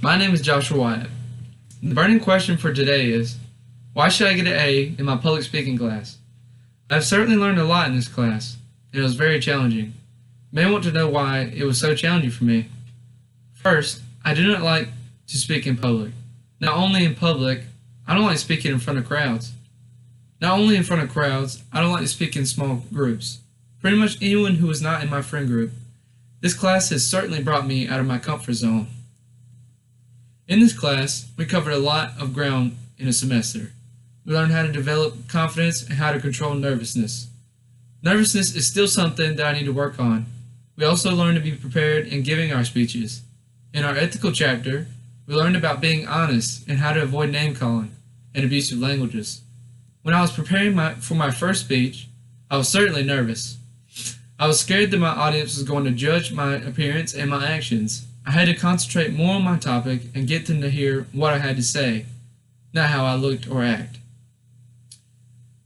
My name is Joshua Wyatt. The burning question for today is, why should I get an A in my public speaking class? I've certainly learned a lot in this class, and it was very challenging. You may want to know why it was so challenging for me. First, I do not like to speak in public. Not only in public, I don't like speaking in front of crowds. Not only in front of crowds, I don't like to speak in small groups. Pretty much anyone who is not in my friend group. This class has certainly brought me out of my comfort zone. In this class, we covered a lot of ground in a semester. We learned how to develop confidence and how to control nervousness. Nervousness is still something that I need to work on. We also learned to be prepared in giving our speeches. In our ethical chapter, we learned about being honest and how to avoid name-calling and abusive languages. When I was preparing for my first speech, I was certainly nervous. I was scared that my audience was going to judge my appearance and my actions. I had to concentrate more on my topic and get them to hear what I had to say, not how I looked or act.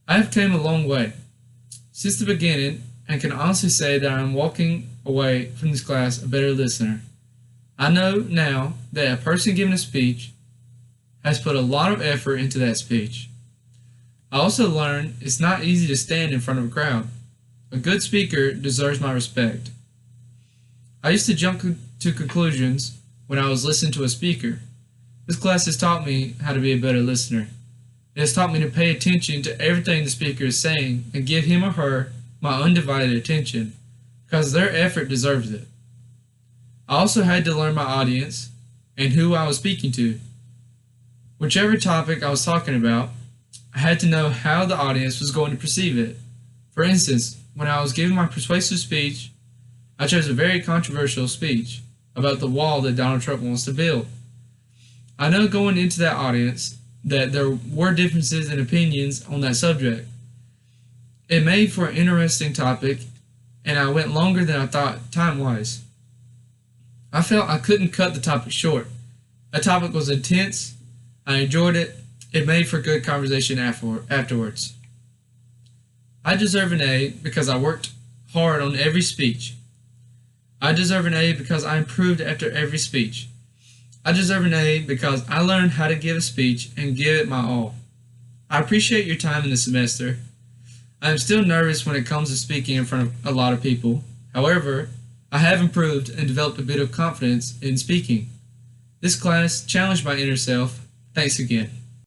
I have come a long way since the beginning and can honestly say that I am walking away from this class a better listener. I know now that a person giving a speech has put a lot of effort into that speech. I also learned it's not easy to stand in front of a crowd. A good speaker deserves my respect. I used to jump to conclusions when I was listening to a speaker. This class has taught me how to be a better listener. It has taught me to pay attention to everything the speaker is saying and give him or her my undivided attention, because their effort deserves it. I also had to learn my audience and who I was speaking to. Whichever topic I was talking about, I had to know how the audience was going to perceive it. For instance, when I was giving my persuasive speech, I chose a very controversial speech about the wall that Donald Trump wants to build. I know going into that audience that there were differences in opinions on that subject. It made for an interesting topic, and I went longer than I thought time-wise. I felt I couldn't cut the topic short. The topic was intense. I enjoyed it. It made for good conversation afterwards. I deserve an A because I worked hard on every speech. I deserve an A because I improved after every speech. I deserve an A because I learned how to give a speech and give it my all. I appreciate your time in the semester. I am still nervous when it comes to speaking in front of a lot of people. However, I have improved and developed a bit of confidence in speaking. This class challenged my inner self. Thanks again.